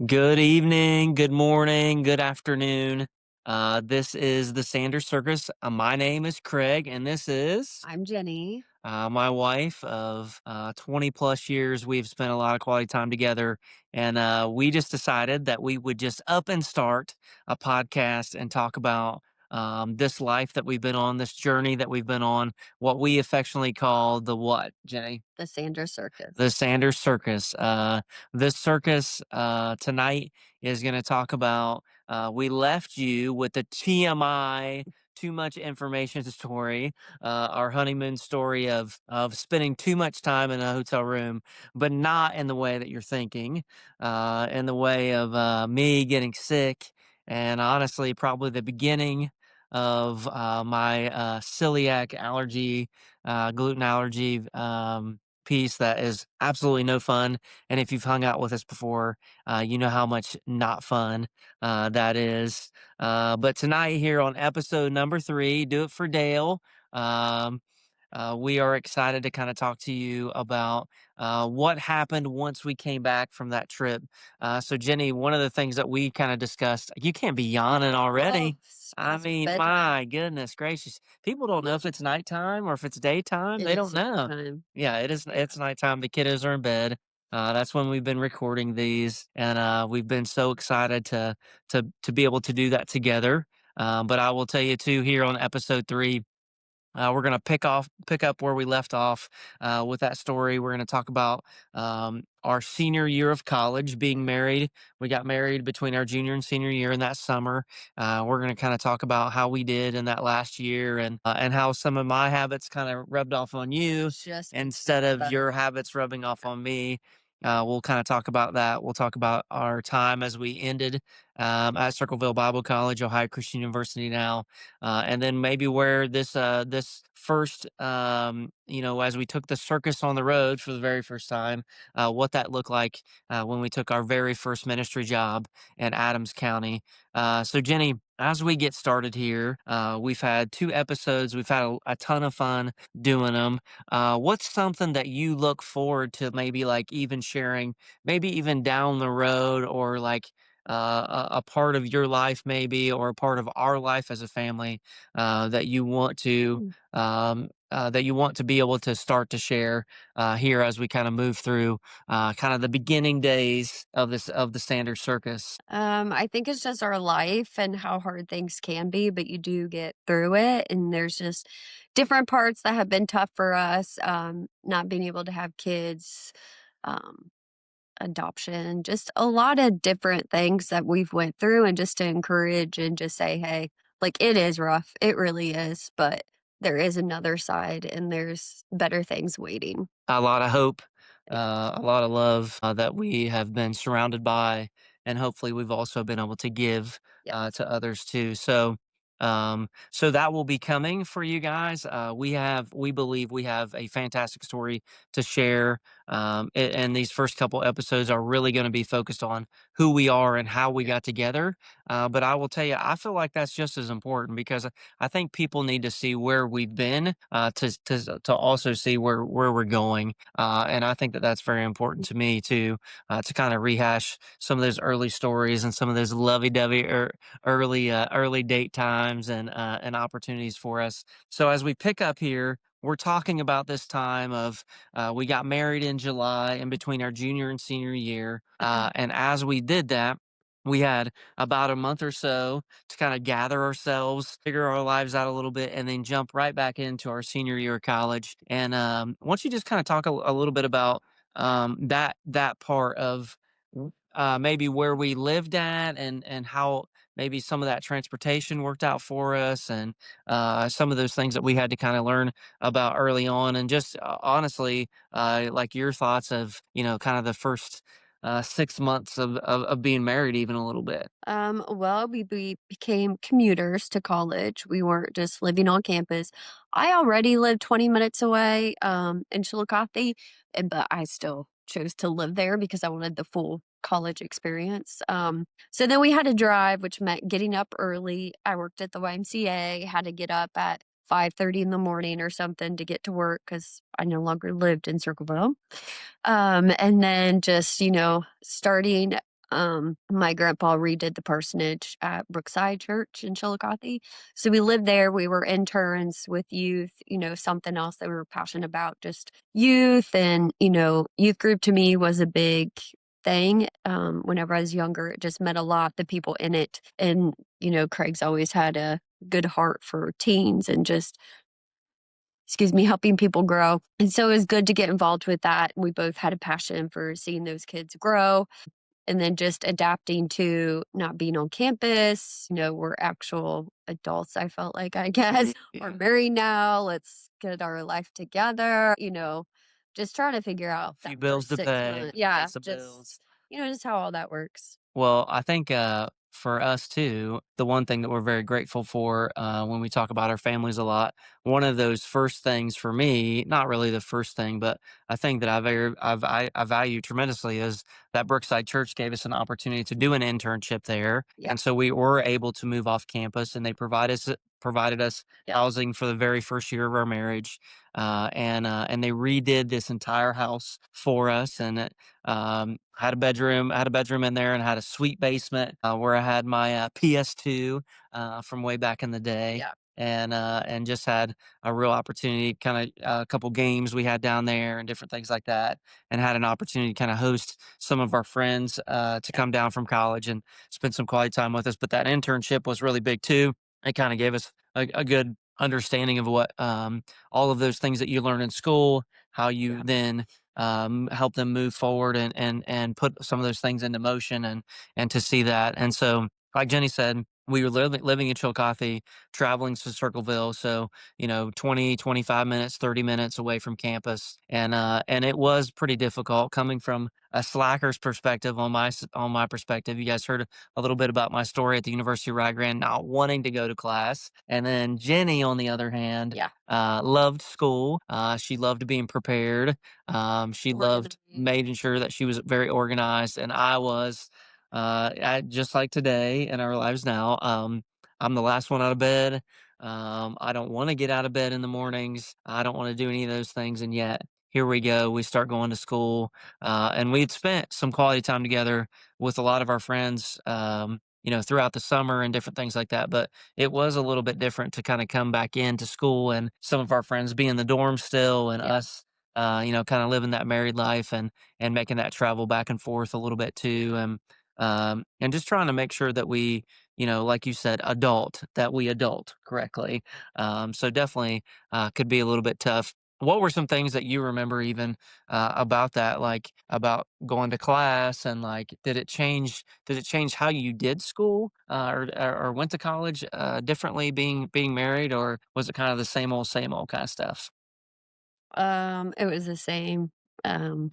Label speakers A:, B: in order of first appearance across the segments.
A: Good evening, good morning, good afternoon. This is the Sanders Circus. My name is Craig, and this is
B: I'm Jenny.
A: my wife of 20 plus years. We've spent a lot of quality time together, and we just decided that we would just up and start a podcast and talk about this life that we've been on, this journey that we've been on, what we affectionately call the what, Jenny?
B: The Sanders
A: The
B: Circus.
A: Sanders Circus. This circus tonight is going to talk about. We left you with the TMI, too much information story, our honeymoon story of spending too much time in a hotel room, but not in the way that you're thinking, in the way of me getting sick, and honestly, probably the beginning of my celiac allergy, gluten allergy. Piece that is absolutely no fun. And if you've hung out with us before, you know how much not fun that is. But tonight, here on episode number 3, Do It for Dale. Um, we are excited to kind of talk to you about what happened once we came back from that trip. So, Jenny, one of the things that we kind of discussed, you can't be yawning
B: Oh,
A: already.
B: it's
A: I
B: past
A: mean,
B: bedtime.
A: my goodness gracious. People don't know if it's nighttime or if it's daytime.
B: It
A: They don't
B: is
A: know.
B: nighttime.
A: Yeah, it's nighttime. The kiddos are in bed. That's when we've been recording these, and we've been so excited to be able to do that together. But I will tell you too, here on episode 3, we're gonna pick up where we left off with that story. We're gonna talk about our senior year of college, being married. We got married between our junior and senior year in that summer. We're gonna kind of talk about how we did in that last year, and how some of my habits kind of rubbed off on you
B: Just gonna
A: instead
B: say
A: of
B: that.
A: your habits rubbing off on me. We'll kind of talk about that. We'll talk about our time as we ended at Circleville Bible College, Ohio Christian University now, and then maybe where this first, as we took the circus on the road for the very first time, what that looked like when we took our very first ministry job in Adams County. So, Jenny, as we get started here, we've had 2 episodes. We've had a ton of fun doing them. What's something that you look forward to, maybe like even sharing, maybe even down the road, or like a part of your life, maybe, or a part of our life as a family that you want to
B: Mm.
A: be able to start to share here as we kind of move through kind of the beginning days of the Sanders Circus.
B: I think it's just our life and how hard things can be, but you do get through it. And there's just different parts that have been tough for us. Not being able to have kids, um, adoption, just a lot of different things that we've went through, and just to encourage and just say, hey, like, it is rough. It really is, but there is another side and there's better things waiting.
A: A lot of hope,
B: Yeah.
A: a lot of love that we have been surrounded by, and hopefully we've also been able to give
B: Yes.
A: to others too. So that will be coming for you guys. We believe we have a fantastic story to share, and these first couple episodes are really going to be focused on who we are and how we got together. But I will tell you, I feel like that's just as important because I think people need to see where we've been to also see where we're going, and I think that that's very important to me too, to kind of rehash some of those early stories and some of those lovey-dovey early date times and opportunities for us. So as we pick up here, we're talking about this time of we got married in July in between our junior and senior year, and as we did that, we had about a month or so to kind of gather ourselves, figure our lives out a little bit, and then jump right back into our senior year of college. And why don't you just kind of talk a little bit about that part of maybe where we lived at, and how maybe some of that transportation worked out for us, and some of those things that we had to kind of learn about early on, and just honestly, like your thoughts of kind of the first 6 months of being married, even a little bit.
B: Well, we became commuters to college. We weren't just living on campus. I already lived 20 minutes away, in Chillicothe, but I still chose to live there because I wanted the full college experience. So then we had to drive, which meant getting up early. I worked at the YMCA, had to get up at 5:30 in the morning or something to get to work because I no longer lived in Circleville. And then just, starting. My grandpa redid the parsonage at Brookside Church in Chillicothe. So we lived there. We were interns with youth, something else that we were passionate about, just youth. And, youth group to me was a big thing. Whenever I was younger, it just meant a lot, the people in it. And, Craig's always had a good heart for teens and just, excuse me, helping people grow. And so it was good to get involved with that. We both had a passion for seeing those kids grow and then just adapting to not being on campus. We're actual adults, I felt like, I guess. We're
A: Yeah.
B: married now. Let's get our life together, just trying to figure
A: A
B: out that
A: few bills
B: first
A: to
B: 6 months.
A: pay, pay
B: Yeah,
A: some bills.
B: just how all that works.
A: Well, I think for us too, the one thing that we're very grateful for when we talk about our families a lot, one of those first things for me, not really the first thing, but I think that I value tremendously is that Brookside Church gave us an opportunity to do an internship there,
B: Yeah,
A: and so we were able to move off campus, and they provided us
B: yeah,
A: housing for the very first year of our marriage, and they redid this entire house for us, and had a bedroom in there and had a sweet basement, where I had my, PS2, from way back in the day,
B: yeah,
A: and just had a real opportunity, kinda, a couple games we had down there and different things like that, and had an opportunity to kinda host some of our friends, to
B: yeah,
A: come down from college and spend some quality time with us, but that internship was really big too. It kinda gave us a good understanding of what, all of those things that you learn in school, how you
B: yeah,
A: then help them move forward and put some of those things into motion and to see that. And so, like Jenny said, we were living in Chillicothe, traveling to Circleville, so 20, 25 minutes, 30 minutes away from campus, and it was pretty difficult coming from a slacker's perspective on my perspective. You guys heard a little bit about my story at the University of Ragran, not wanting to go to class, and then Jenny, on the other hand,
B: yeah.
A: loved school. She loved being prepared. She loved
B: Organized.
A: making sure that she was very organized, and I was, just like today in our lives now. I'm the last one out of bed. I don't want to get out of bed in the mornings. I don't want to do any of those things, and yet here we go. We start going to school, and we'd spent some quality time together with a lot of our friends. Throughout the summer and different things like that. But it was a little bit different to kind of come back into school and some of our friends be in the dorm still and
B: Yeah.
A: us kind of living that married life and making that travel back and forth a little bit too, and just trying to make sure that we, like you said, that we adult correctly. So definitely could be a little bit tough. What were some things that you remember even about that, like about going to class and like, Did it change how you did school or went to college differently, being married, or was it kind of the same old kind of stuff?
B: It was the same. Um,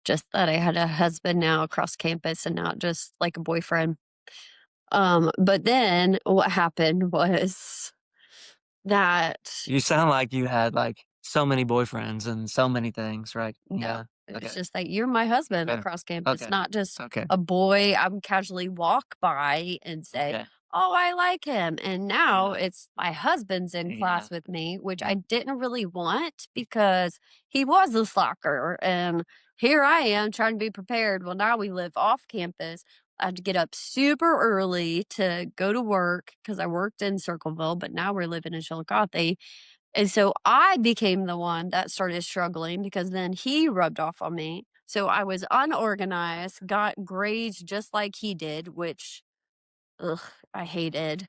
B: just that I had a husband now across campus and not just like a boyfriend. But then what happened was that
A: You sound like you had, like, so many boyfriends and so many things, right?
B: no,
A: Yeah.
B: it was
A: Okay.
B: just like, "You're my husband,"
A: Okay.
B: across campus,
A: Okay.
B: not just
A: Okay.
B: a boy I would casually walk by and say,
A: Okay.
B: "Oh, I like him," and now
A: Yeah.
B: it's my husband's in
A: Yeah.
B: class with me, which I
A: Yeah.
B: didn't really want because he was a slacker, and here I am trying to be prepared. Well, now we live off campus. I had to get up super early to go to work because I worked in Circleville, but now we're living in Chillicothe, and so I became the one that started struggling because then he rubbed off on me. So I was unorganized, got grades just like he did, which ugh, I hated.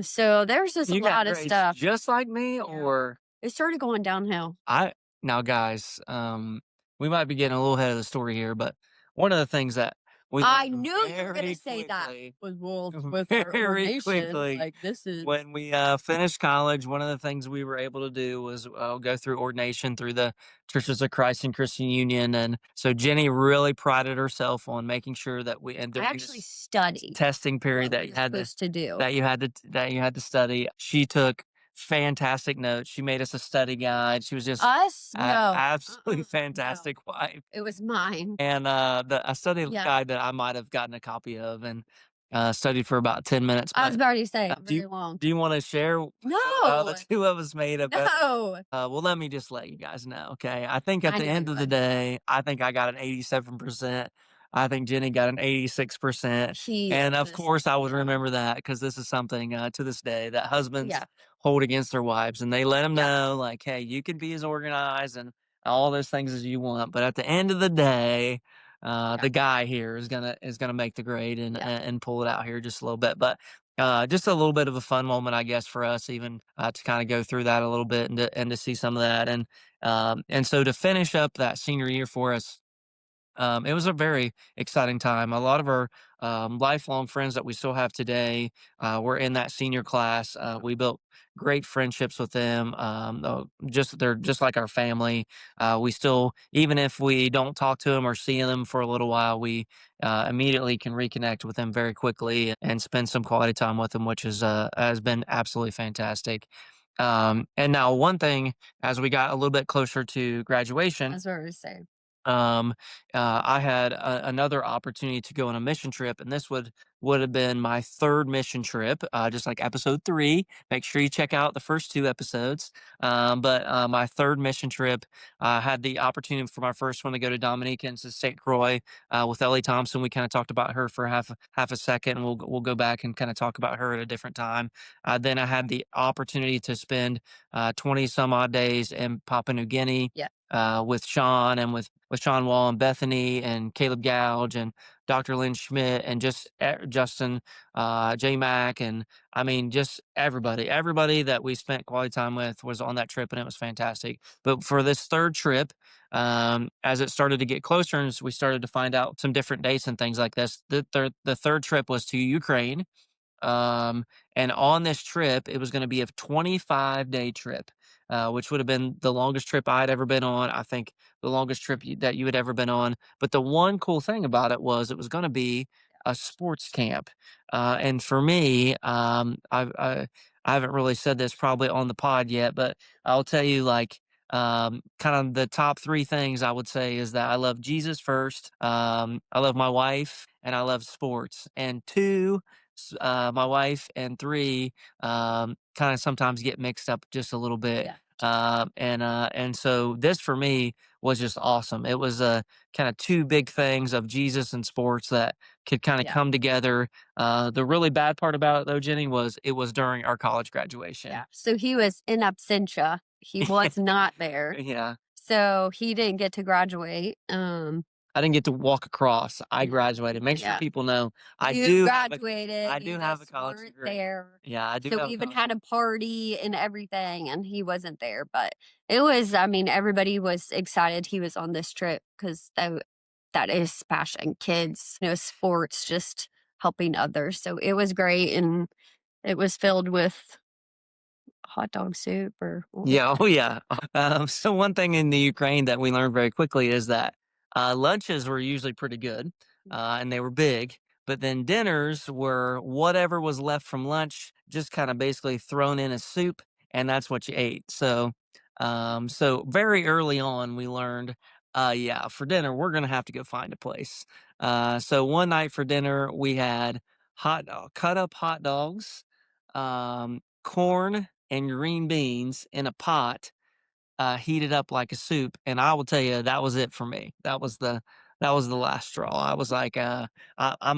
B: So there's just a
A: You got
B: lot of
A: grades
B: stuff.
A: just like me,
B: Yeah.
A: or
B: It started going downhill.
A: I now, guys, we might be getting a little ahead of the story here, but one of the things that we
B: I
A: learned
B: knew you were gonna
A: very
B: say that
A: quickly,
B: was well with our
A: very
B: ordination.
A: quickly,
B: Like this is
A: when we finished college, one of the things we were able to do was go through ordination through the Churches of Christ and Christian Union, and so Jenny really prided herself on making sure that and
B: I
A: during
B: actually
A: this
B: studied
A: testing period
B: what we were supposed to do.
A: that you had to study. She took fantastic notes. She made us a study guide. She was just
B: Us? No.
A: absolutely
B: No.
A: fantastic wife.
B: It was mine.
A: And a study
B: Yeah.
A: guide that I might have gotten a copy of and studied for about 10 minutes.
B: I was
A: But
B: about to say
A: do you
B: very long.
A: do you want to share how the
B: No,
A: two of us made a better?
B: no.
A: Well, let me just let you guys know. Okay, I think at
B: I
A: the
B: know
A: end
B: you
A: of the
B: would.
A: day, I think I got an 87%. I think Jenny got an 86%.
B: He
A: And of
B: was
A: course, I would
B: yeah,
A: remember that because this is something to this day that husbands
B: yeah,
A: hold against their wives, and they let them
B: yeah,
A: know, like, hey, you can be as organized and all those things as you want, but at the end of the day,
B: yeah,
A: the guy here is gonna make the grade
B: yeah.
A: and pull it out here just a little bit. But just a little bit of a fun moment, I guess, for us even to kind of go through that a little bit and to see some of that, and so to finish up that senior year for us, it was a very exciting time. A lot of our lifelong friends that we still have today were in that senior class. We built great friendships with them. Just they're just like our family. We still, even if we don't talk to them or see them for a little while, we immediately can reconnect with them very quickly and spend some quality time with them, which has been absolutely fantastic. And now, one thing as we got a little bit closer to graduation,
B: That's what I was saying.
A: um, I had another opportunity to go on a mission trip, and this would have been my third mission trip, just like episode 3. Make sure you check out the first 2 episodes. But my third mission trip, I had the opportunity for my first one to go to Dominica and to St. Croix with Ellie Thompson. We kind of talked about her for half a second, and we'll go back and kind of talk about her at a different time. Then I had the opportunity to spend 20 some odd days in Papua New Guinea
B: Yeah,
A: with Sean and with Sean Wall and Bethany and Caleb Gouge and Dr. Lynn Schmidt and just Justin J Mac, and I mean just everybody that we spent quality time with was on that trip, and it was fantastic. But for this third trip, as it started to get closer and as we started to find out some different dates and things like this, the third trip was to Ukraine, um, and on this trip, it was going to be a 25-day trip, which would have been the longest trip I had ever been on. I think the longest trip that you had ever been on. But the one cool thing about it was it was going to be a sports camp. And for me, I haven't really said this probably on the pod yet, but I'll tell you, like, kind of the top 3 things I would say is that I love Jesus first, I love my wife, and I love sports. And two, my wife, and 3, kind of sometimes get mixed up just a little bit.
B: yeah,
A: And so this for me was just awesome. It was kind of 2 big things of Jesus and sports that could kind of
B: yeah,
A: come together. The really bad part about it though, Jenny, was it was during our college
B: yeah.
A: graduation.
B: So he was in absentia. He was not there.
A: Yeah.
B: So he didn't get to graduate.
A: I didn't get to walk across. I
B: Yeah,
A: graduated. Make sure
B: yeah.
A: people know
B: You graduated,
A: I
B: you
A: do have a
B: just
A: college
B: weren't
A: degree.
B: there.
A: Yeah, I do
B: So we
A: have a
B: even
A: college
B: had a
A: degree.
B: party and everything, and he wasn't there, but it was I mean, everybody was excited he was on this trip 'cause that is passion, kids, sports, just helping others, so it was great, and it was filled with hot dog soup or what was
A: Yeah,
B: it?
A: oh yeah. So one thing in the Ukraine that we learned very quickly is that lunches were usually pretty good, and they were big. But then dinners were whatever was left from lunch, just kind of basically thrown in a soup, and that's what you ate. So very early on, we learned, yeah, for dinner we're gonna have to go find a place. So one night for dinner we had cut up hot dogs, corn and green beans in a pot, heated up like a soup, and I will tell you that was it for me. That was the last straw. I was like, I'm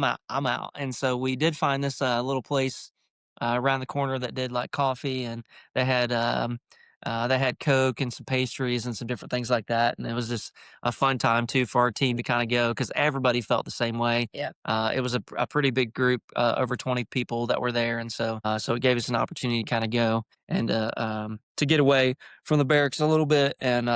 A: out, I'm out. And so we did find this little place around the corner that did like coffee, and they had they had Coke and some pastries and some different things like that. And it was just a fun time too for our team to kind of go because everybody felt the same way.
B: Yeah,
A: It was a pretty big group, over 20 people that were there, and so it gave us an opportunity to kind of go and to get away from the barracks a little bit and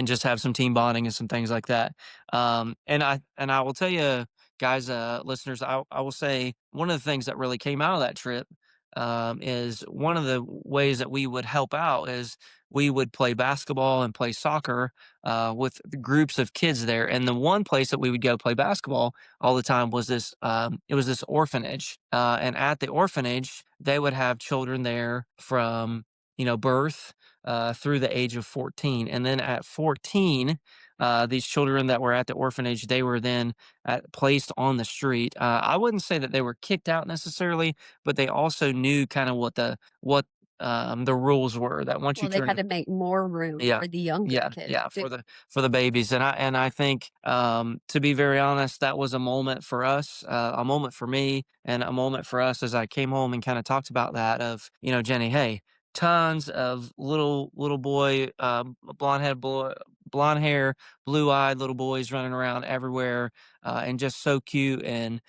A: just have some team bonding and some things like that. And I will tell you, guys, listeners, I will say one of the things that really came out of that trip is one of the ways that we would help out is we would play basketball and play soccer with the groups of kids there. And the one place that we would go play basketball all the time was this. It was this orphanage, and at the orphanage, they would have children there from birth through the age of 14. And then at 14, these children that were at the orphanage, they were then placed on the street. I wouldn't say that they were kicked out necessarily, but they also knew kind of what the rules were that once you
B: Well, they
A: turn
B: had to make more room
A: yeah.
B: for the younger
A: Yeah,
B: kids
A: yeah,
B: too.
A: for the babies, and I think, to be very honest, that was a moment for us, a moment for me, and a moment for us as I came home and kinda talked about that of, "Jenny, hey, tons of little boy, blonde hair, blue-eyed little boys running around everywhere, and just so cute," and,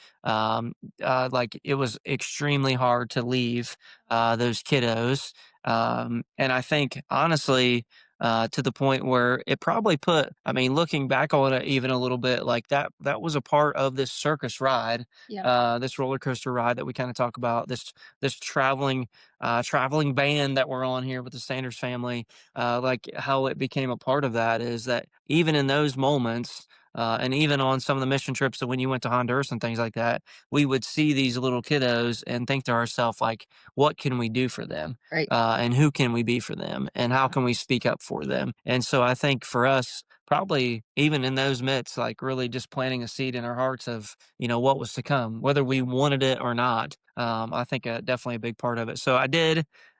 A: like, it was extremely hard to leave, those kiddos, and I think, honestly, to the point where it probably put I mean, looking back on it even a little bit, like that was a part of this circus ride,
B: Yeah,
A: this roller coaster ride that we kind of talk about, this traveling band that we're on here with the Sanders family. Like how it became a part of that is that even in those moments, and even on some of the mission trips that when you went to Honduras and things like that, we would see these little kiddos and think to ourselves, like, what can we do for them?
B: right.
A: And who can we be for them and how
B: Yeah,
A: can we speak up for them? And so I think for us, probably even in those midst, like really just planting a seed in our hearts of, what was to come, whether we wanted it or not. I think definitely a big part of it. So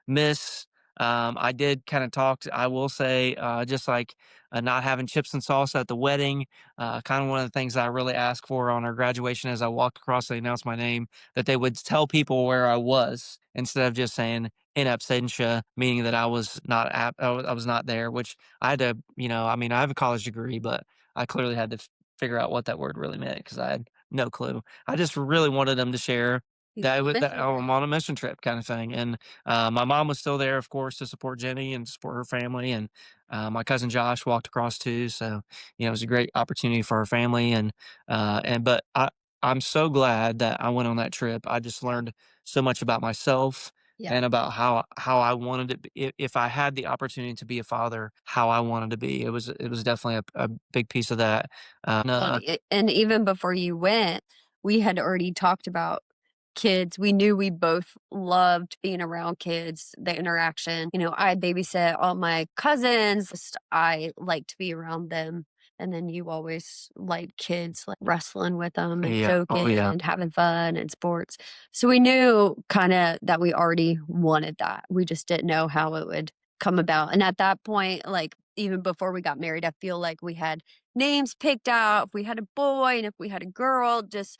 A: miss, I did kind of talk, I will say, just like not having chips and salsa at the wedding, kind of one of the things I really asked for on our graduation as I walked across, they announced my name, that they would tell people where I was instead of just saying, in absentia, meaning that I was not there, which I had to, I mean, I have a college degree, but I clearly had to figure out what that word really meant because I had no clue. I just really wanted them to share
B: he's
A: that
B: on a
A: that
B: mission trip.
A: I'm on a mission trip kind of thing. And my mom was still there, of course, to support Jenny and support her family. And my cousin Josh walked across too, so it was a great opportunity for our family. But I'm so glad that I went on that trip. I just learned so much about myself
B: Yeah.
A: and about how I wanted to be if I had the opportunity to be a father, how I wanted to be. It was definitely a big piece of that.
B: Well, and even before you went, we had already talked about kids. We knew we both loved being around kids, the interaction. I babysit all my cousins. I like to be around them. And then you always like kids, like wrestling with them and
A: Yeah. Oh,
B: joking
A: yeah.
B: and having fun and sports. So we knew kind of that we already wanted that. We just didn't know how it would come about. And at that point, like even before we got married, I feel like we had names picked out, if we had a boy and if we had a girl, just,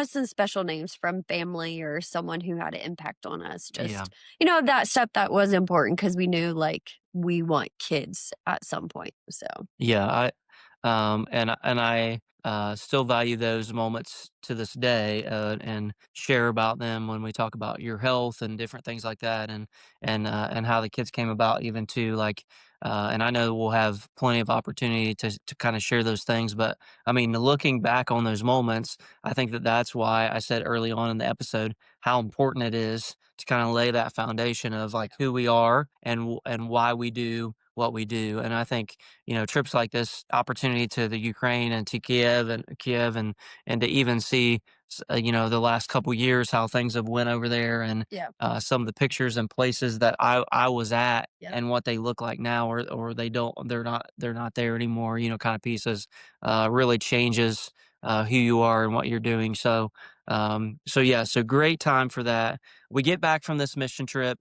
B: some special names from family or someone who had an impact on us.
A: Yeah.
B: Just, that stuff that was important because we knew like we want kids at some point. So,
A: Yeah, I still value those moments to this day, and share about them when we talk about your health and different things like that, and how the kids came about, even too. Like, and I know we'll have plenty of opportunity to kind of share those things. But I mean, looking back on those moments, I think that that's why I said early on in the episode how important it is to kind of lay that foundation of like who we are and why we do what we do. And I think trips like this, opportunity to the Ukraine and to Kiev and to even see, the last couple years how things have went over there and
B: yeah.
A: some of the pictures and places that I was at
B: Yep.
A: and what they look like now, or they're not there anymore. Kind of pieces really changes who you are and what you're doing. So yeah, so great time for that. We get back from this mission trip.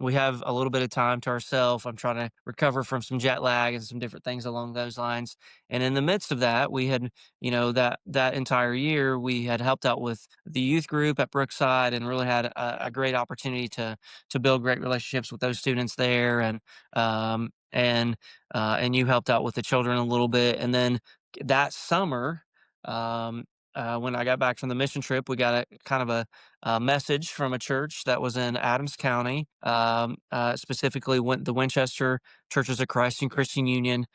A: We have a little bit of time to ourselves. I'm trying to recover from some jet lag and some different things along those lines. And in the midst of that, we had, that entire year, we had helped out with the youth group at Brookside and really had a great opportunity to build great relationships with those students there. And you helped out with the children a little bit. And then that summer, um, when I got back from the mission trip, we got a kind of a message from a church that was in Adams County, specifically the Winchester Churches of Christ and Christian Union.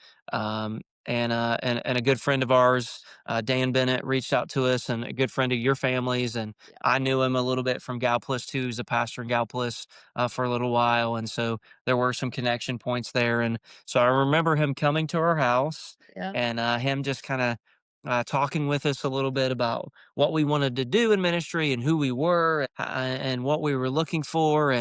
A: And a good friend of ours, Dan Bennett, reached out to us, and a good friend of your family's. And
B: Yeah.
A: I knew him a little bit from Galplis too. He's a pastor in Galplis for a little while, and so there were some connection points there. And so I remember him coming to our house
B: Yeah.
A: and him just kind of talking with us a little bit about what we wanted to do in ministry and who we were and what we were looking for.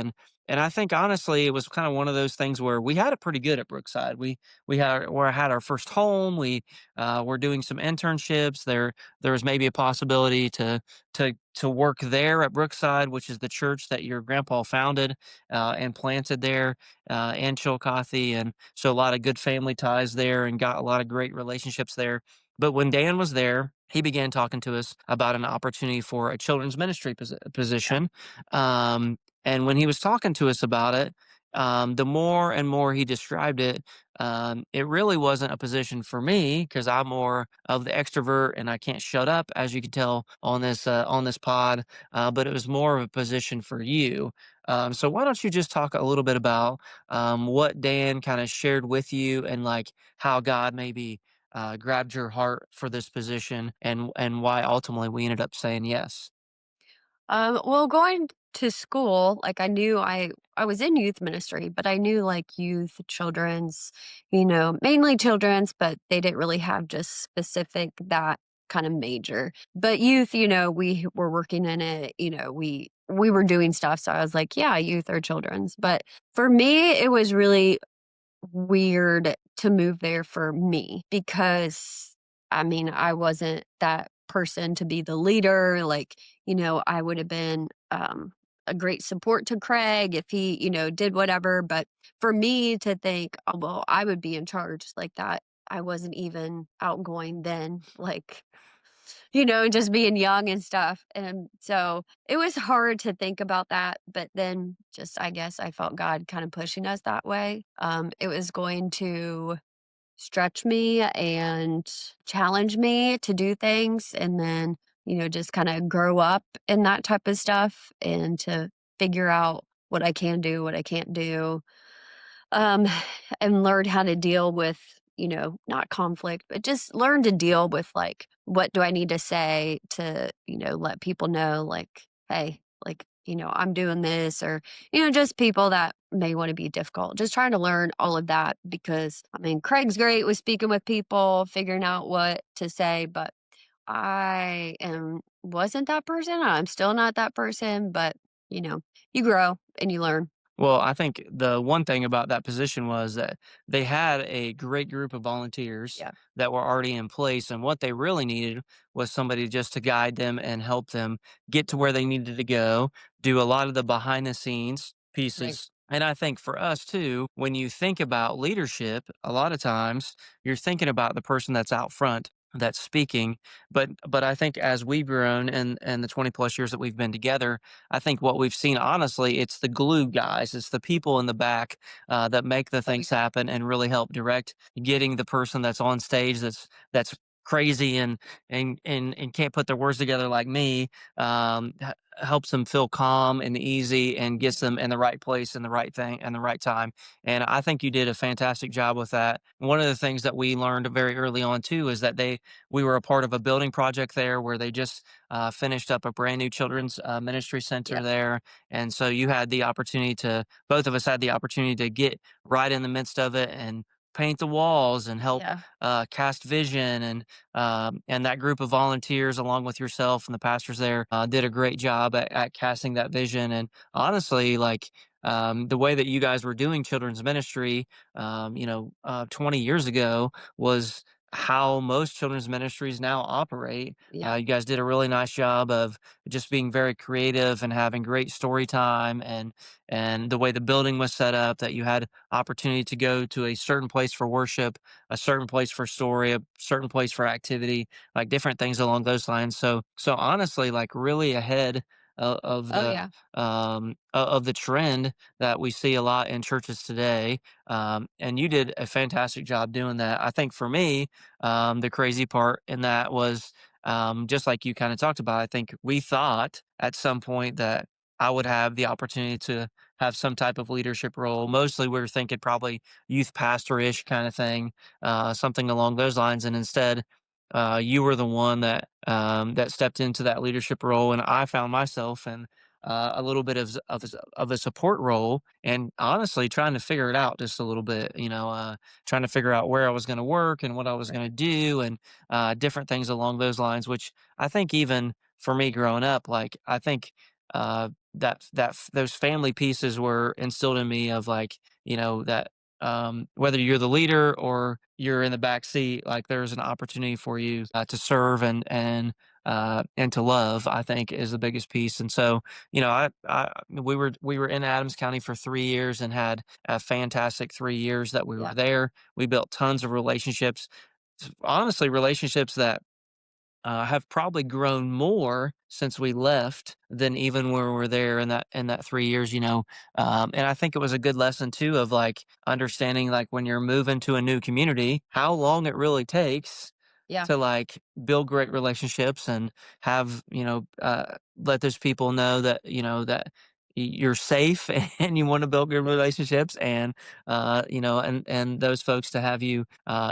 A: And I think honestly, it was kind of one of those things where we had it pretty good at Brookside. We had our first home. We were doing some internships. There was maybe a possibility to work there at Brookside, which is the church that your grandpa founded and planted there in Chillicothe, and so a lot of good family ties there, and got a lot of great relationships there. But when Dan was there, he began talking to us about an opportunity for a children's ministry
B: Yeah.
A: position. Um, and when he was talking to us about it, the more and more he described it, it really wasn't a position for me because I'm more of the extrovert and I can't shut up, as you can tell on this pod. But it was more of a position for you. So why don't you just talk a little bit about what Dan kind of shared with you and like how God maybe grabbed your heart for this position and why ultimately we ended up saying yes.
B: Well, going to school, like I was in youth ministry, but I knew like youth, children's, mainly children's, but they didn't really have just specific that kind of major. But youth, we were working in it, we were doing stuff. So I was like, yeah, youth or children's. But for me, it was really weird to move there for me because I mean, I wasn't that person to be the leader. Like, I would have been a great support to Craig if he, did whatever. But for me to think, oh, well, I would be in charge like that. I wasn't even outgoing then. Like, just being young and stuff. And so it was hard to think about that. But then just, I guess I felt God kind of pushing us that way. It was going to stretch me and challenge me to do things. And then, just kind of grow up in that type of stuff and to figure out what I can do, what I can't do, um, and learned how to deal with, not conflict, but just learn to deal with like, what do I need to say to, let people know, like, hey, like, I'm doing this, or, just people that may want to be difficult. Just trying to learn all of that because, I mean, Craig's great with speaking with people, figuring out what to say, but wasn't that person. I'm still not that person, but, you know, you grow and you learn.
A: Well, I think the one thing about that position was that they had a great group of volunteers
B: Yeah.
A: that were already in place, and what they really needed was somebody just to guide them and help them get to where they needed to go, do a lot of the behind the scenes
B: Right.
A: pieces. And I think for us too, when you think about leadership, a lot of times you're thinking about the person that's out front that's speaking. But I think as we've grown and the 20 plus years that we've been together, I think what we've seen, honestly, it's the glue guys. It's the people in the back that make the
B: Oh,
A: things
B: yeah.
A: happen and really help direct getting the person that's on stage that's crazy and can't put their words together like me. Helps them feel calm and easy and gets them in the right place and the right thing and the right time. And I think you did a fantastic job with that. One of the things that we learned very early on too is that we were a part of a building project there where they just finished up a brand new children's ministry center
B: Yep.
A: there. And so you had the opportunity to, both of us had the opportunity to get right in the midst of it and paint the walls and help
B: Yeah.
A: cast vision. And that group of volunteers, along with yourself and the pastors there, did a great job at casting that vision. And honestly, like, the way that you guys were doing children's ministry, 20 years ago was how most children's ministries now operate.
B: Yeah.
A: You guys did a really nice job of just being very creative and having great story time, and the way the building was set up, that you had opportunity to go to a certain place for worship, a certain place for story, a certain place for activity, like different things along those lines. So honestly, like really ahead
B: Oh, yeah.
A: of the trend that we see a lot in churches today. And you did a fantastic job doing that. I think for me, the crazy part in that was, just like you kind of talked about, I think we thought at some point that I would have the opportunity to have some type of leadership role. Mostly we were thinking probably youth pastor-ish kind of thing, something along those lines. And instead, you were the one that stepped into that leadership role, and I found myself in a little bit of a support role, and honestly trying to figure it out just a little bit. Trying to figure out where I was going to work and what I was going to
B: Right.
A: do, and different things along those lines. Which I think even for me growing up, like I think. those family pieces were instilled in me of like, that whether you're the leader or you're in the back seat, like there's an opportunity for you to serve and to love, I think is the biggest piece. And so, we were in Adams County for 3 years and had a fantastic 3 years that we were
B: Yeah.
A: there. We built tons of relationships, honestly, relationships that have probably grown more since we left than even when we were there in that 3 years. And I think it was a good lesson too of like understanding like when you're moving to a new community, how long it really takes
B: Yeah.
A: to like build great relationships and have let those people know that that you're safe and you want to build good relationships and and those folks to have you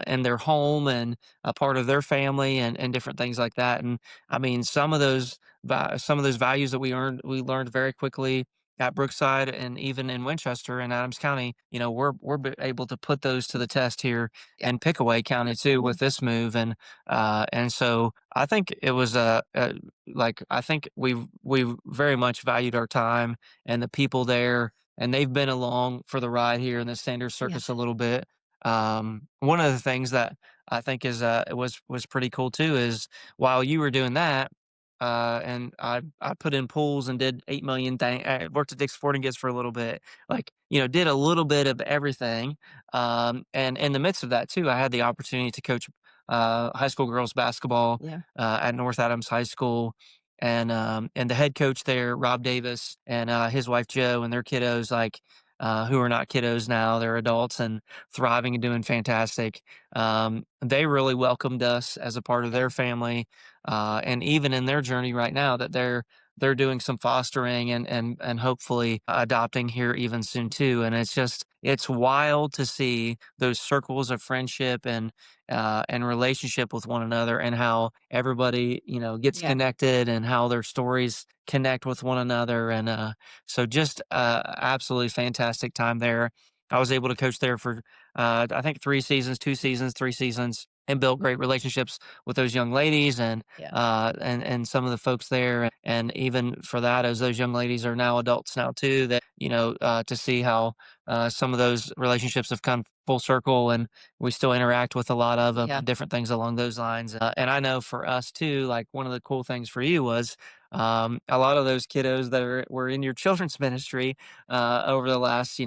A: in their home and a part of their family and different things like that. And I mean, some of those values that we learned very quickly at Brookside and even in Winchester and Adams County. We're able to put those to the test here
B: Yeah.
A: in Pickaway County too with this move. And so I think it was like I think we've very much valued our time and the people there, and they've been along for the ride here in the Sanders
B: Yeah.
A: Circus a little bit. One of the things that I think was pretty cool too is while you were doing that, and I put in pools and did 8 million things. I worked at Dick's Sporting Goods for a little bit, like did a little bit of everything. And in the midst of that too, I had the opportunity to coach high school girls basketball
B: Yeah.
A: at North Adams High School. And the head coach there, Rob Davis, and his wife Joe, and their kiddos, like who are not kiddos now, they're adults and thriving and doing fantastic. They really welcomed us as a part of
B: Yeah.
A: their family, and even in their journey right now, that they're doing some fostering and hopefully adopting here even soon too. And it's wild to see those circles of friendship and relationship with one another, and how everybody gets
B: Yeah.
A: connected and how their stories connect with one another. And so just absolutely fantastic time there. I was able to coach there for I think 3 seasons, 2 seasons, 3 seasons, and built great relationships with those young ladies
B: Yeah.
A: and some of the folks there. And even for that, as those young ladies are now adults now too, that to see how some of those relationships have come full circle, and we still interact with a lot of them
B: Yeah.
A: and different things along those lines. And I know for us too, like one of the cool things for you was a lot of those kiddos that were in your children's ministry over the last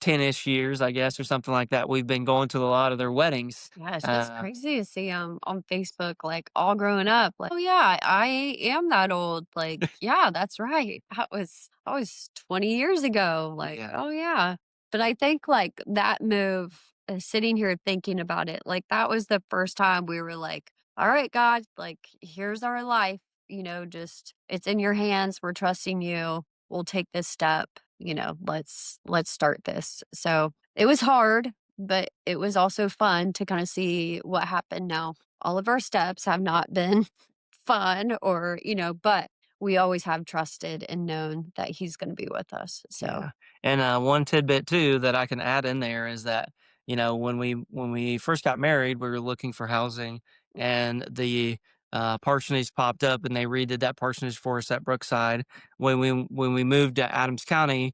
A: 10-ish years, I guess, or something like that. We've been going to a lot of their weddings.
B: Yeah, it's just
A: Uh,
B: crazy to see them on Facebook, like, all growing up, like, "Oh, yeah, I am that old." Like, "Yeah, that's right. That was 20 years ago." Like,
A: yeah,
B: "Oh, yeah." But I think, like, that move, sitting here thinking about it, like, that was the first time we were like, "Alright, God, like, here's our life, just it's in your hands. We're trusting you. We'll take this step, let's start this." So, it was hard, but it was also fun to kinda see what happened now. All of our steps have not been fun or, but we always have trusted and known that he's gonna be with us, so
A: yeah. And one tidbit too that I can add in there is that when we first got married, we were looking for housing, and the parsonage popped up, and they redid that parsonage for us at Brookside. When we moved to Adams County,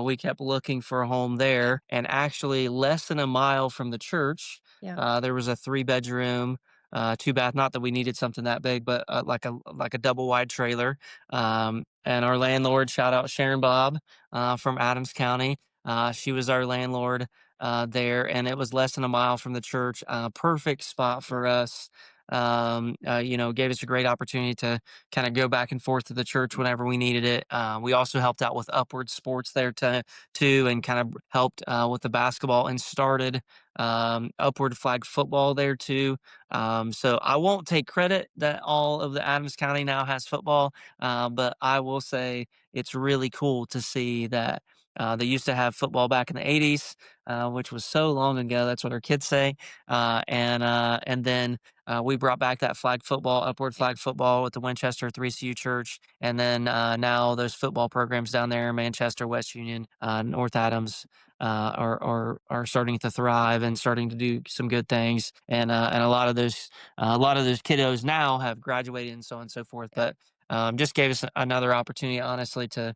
A: we kept looking for a home there, and actually less than a mile from the church,
B: yeah,
A: there was a 3 bedroom. Two bath, not that we needed something that big, but like a double wide trailer. And our landlord, shout out Sharon Bob, from Adams County. She was our landlord there, and it was less than a mile from the church. Perfect spot
B: yeah,
A: for us. Gave us a great opportunity to kind of go back and forth to the church whenever we needed it. We also helped out with Upward Sports there too, and kind of helped with the basketball and started Upward Flag football there too. So I won't take credit that all of the Adams County now has football, but I will say it's really cool to see that they used to have football back in the 80s, which was so long ago. That's what our kids say. And then we brought back that flag football, upward
B: yeah,
A: flag football with the Winchester 3CU Church. And then now those football programs down there, Manchester, West Union, North Adams, are starting to thrive and starting to do some good things. And a lot of those kiddos now have graduated and so on and so forth.
B: yeah.
A: But just gave us another opportunity, honestly, to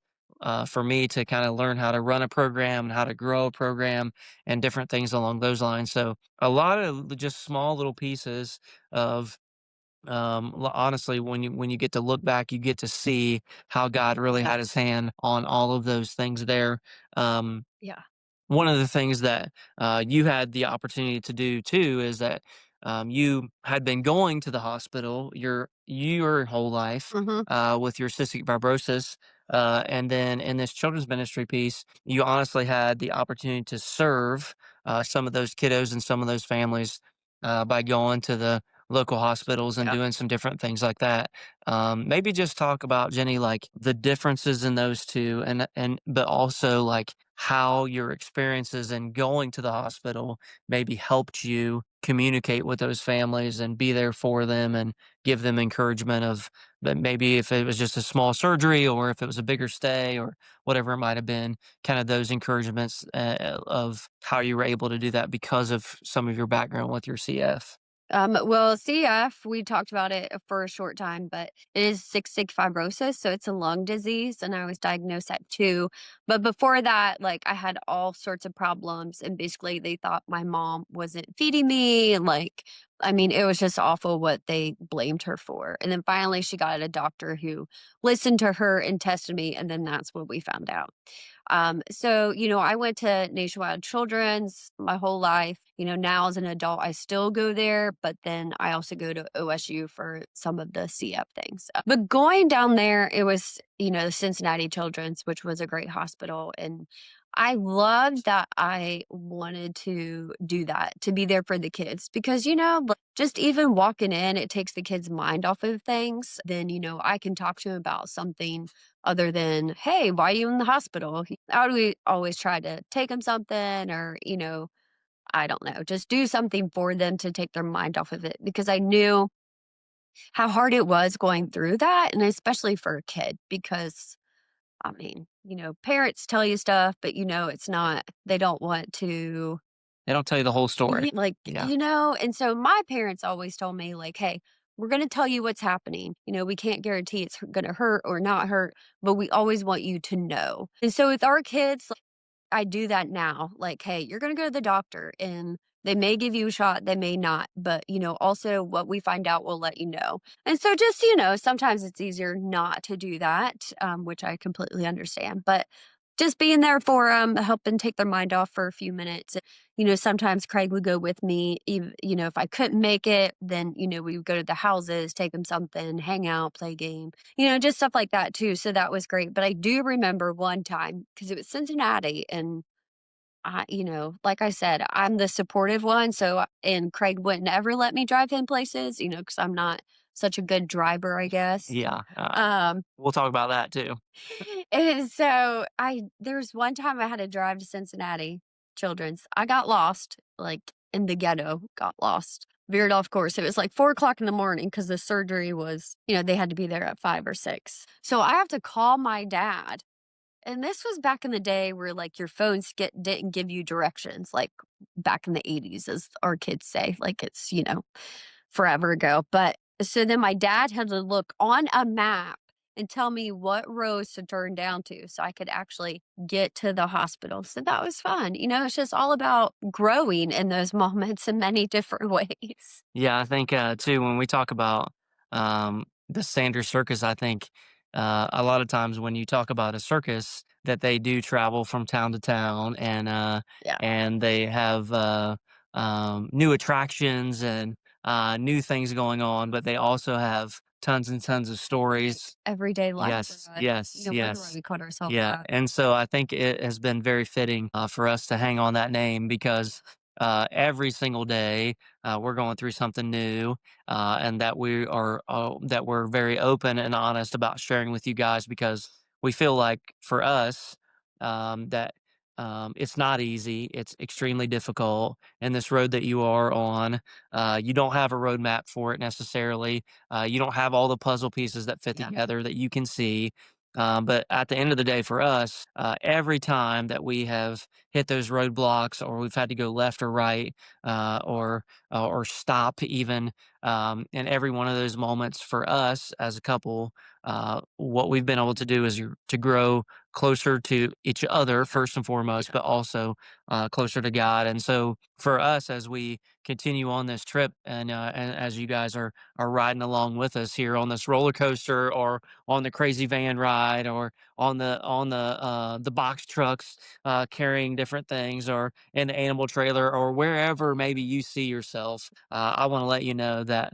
A: for me to kind of learn how to run a program and how to grow a program and different things along those lines. So a lot of just small little pieces of honestly, when you get to look back, you get to see how God really had his hand on all of those things there. Um,
B: Yeah.
A: One of the things that you had the opportunity to do too is that you had been going to the hospital your whole life
B: Mhm.
A: with your cystic fibrosis, and then in this children's ministry piece, you honestly had the opportunity to serve some of those kiddos and some of those families by going to the local hospitals and
B: Yeah.
A: doing some different things like that. Maybe just talk about, Jenny, like the differences in those two, and but also like how your experiences in going to the hospital maybe helped you communicate with those families and be there for them and give them encouragement of that, maybe if it was just a small surgery or if it was a bigger stay or whatever it might have been, kind of those encouragements of how you were able to do that because of some of your background with your CF.
B: Well, CF, we talked about it for a short time, but it is cystic fibrosis, so it's a lung disease, and I was diagnosed at 2. But before that, like, I had all sorts of problems, and basically they thought my mom wasn't feeding me, and, like, I mean, it was just awful what they blamed her for. And then finally she got a doctor who listened to her and tested me, and then that's what we found out. So, I went to Nationwide Children's my whole life. Now as an adult, I still go there, but then I also go to OSU for some of the CF things. But going down there, it was, the Cincinnati Children's, which was a great hospital. And I loved that I wanted to do that, to be there for the kids because, like, just even walking in, it takes the kids' mind off of things. Then, I can talk to them about something other than, "Hey, why are you in the hospital?" I would always try to take them something or, I don't know, just do something for them to take their mind off of it because I knew how hard it was going through that, and especially for a kid because, I mean, parents tell you stuff, but, it's not they don't want to.
A: They don't tell you the whole story.
B: Like,
A: Yeah.
B: and so my parents always told me, like, "Hey, we're gonna tell you what's happening. We can't guarantee it's gonna hurt or not hurt, but we always want you to know." And so with our kids, like, I do that now. Like, "Hey, you're gonna go to the doctor and they may give you a shot, they may not, but, also what we find out, we'll let you know." And so just, sometimes it's easier not to do that, which I completely understand, but just being there for them, helping take their mind off for a few minutes. Sometimes Craig would go with me. If I couldn't make it, then, we would go to the houses, take them something, hang out, play a game, just stuff like that too. So that was great. But I do remember one time because it was Cincinnati and like I said, I'm the supportive one. And Craig wouldn't ever let me drive him places, because I'm not such a good driver, I guess.
A: Yeah.
B: Um,
A: We'll talk about that too.
B: and so there's one time I had to drive to Cincinnati Children's. I got lost, like in the ghetto, got lost. Veered off course. It was like 4 o'clock in the morning because the surgery was, they had to be there at 5 or 6. So I have to call my dad. And this was back in the day where like your phones didn't give you directions, like back in the 80s, as our kids say, like it's, forever ago. But so then my dad had to look on a map and tell me what roads to turn down to so I could actually get to the hospital. So that was fun. It's just all about growing in those moments in many different ways.
A: Yeah, I think too when we talk about the Sanders Circus, I think a lot of times when you talk about a circus, that they do travel from town to town,
B: Yeah.
A: and they have new attractions and new things going on, but they also have tons and tons of stories.
B: Everyday life for
A: Yes,
B: us.
A: yes,
B: Wonder why
A: yes.
B: we called ourselves
A: Yeah,
B: that.
A: and so I think it has been very fitting for us to hang on that name because every single day we're going through something new, and that we're very open and honest about sharing with you guys because we feel like for us that it's not easy. It's extremely difficult, and this road that you are on, you don't have a roadmap for it necessarily. You don't have all the puzzle pieces that fit
B: Yeah.
A: together that you can see. But at the end of the day, for us, every time that we have hit those roadblocks, or we've had to go left or right, or stop even, in every one of those moments for us as a couple, what we've been able to do is to grow closer to each other
B: Yeah,
A: first and foremost,
B: yeah,
A: but also closer to God. And so for us, as we continue on this trip, and as you guys are riding along with us here on this roller coaster, or on the crazy van ride, or on the box trucks carrying different things, or in the animal trailer, or wherever maybe you see yourself. I want to let you know that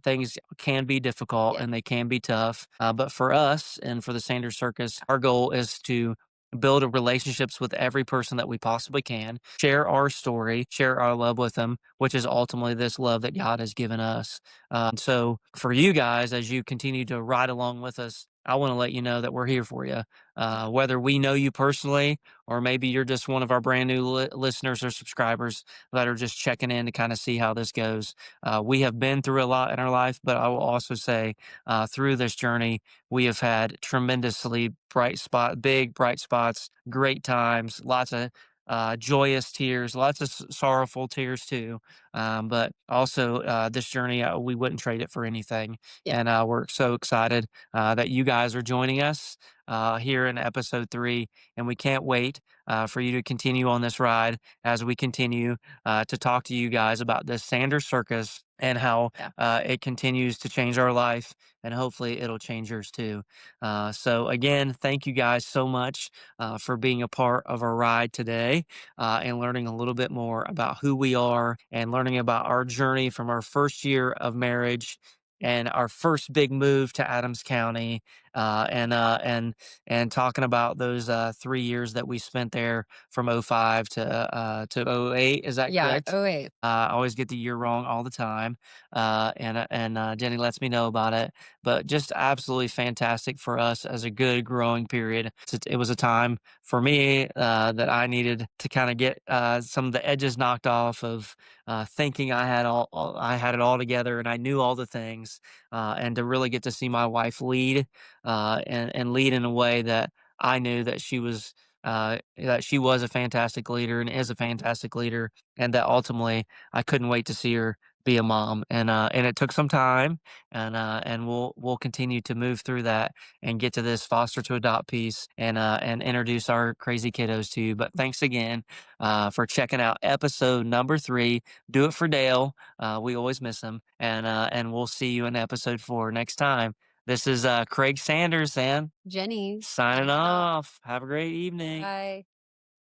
A: things can be difficult
B: yeah,
A: and they can be tough. But for us and for the Sanders Circus, our goal is to build relationships with every person that we possibly can, share our story, share our love with them, which is ultimately this love that God has given us. So for you guys, as you continue to ride along with us, I want to let you know that we're here for you. Whether we know you personally, or maybe you're just one of our brand new listeners or subscribers that are just checking in to kind of see how this goes. We have been through a lot in our life, but I will also say through this journey, we have had tremendously big bright spots, great times, lots of joyous tears, lots of sorrowful tears too. But also, this journey, we wouldn't trade it for anything.
B: yeah,
A: And we're so excited that you guys are joining us here in episode 3. And we can't wait for you to continue on this ride as we continue to talk to you guys about this Sanders Circus, and how
B: yeah.
A: it continues to change our life. And hopefully it'll change yours too. So, again, thank you guys so much for being a part of our ride today, and learning a little bit more about who we are, and learning about our journey from our first year of marriage and our first big move to Adams County, uh, and uh, and and talking about those 3 years that we spent there from '05 to '08. Is that
B: Yeah,
A: correct?
B: oh, wait.
A: I always get the year wrong all the time, and Jenny lets me know about it. But just absolutely fantastic for us as a good growing period. It was a time for me that I needed to kind of get some of the edges knocked off of thinking I had it all together and I knew all the things, and to really get to see my wife lead, and lead in a way that I knew that she was a fantastic leader and is a fantastic leader, and that ultimately I couldn't wait to see her be a mom. And it took some time, and we'll continue to move through that and get to this foster to adopt piece, and introduce our crazy kiddos to you. But thanks again for checking out episode number 3. Do it for Dale. We always miss him, and we'll see you in episode 4 next time. This is Craig Sanders and
B: Jenny,
A: signing
B: signing off.
A: off. Have a great evening.
B: Bye.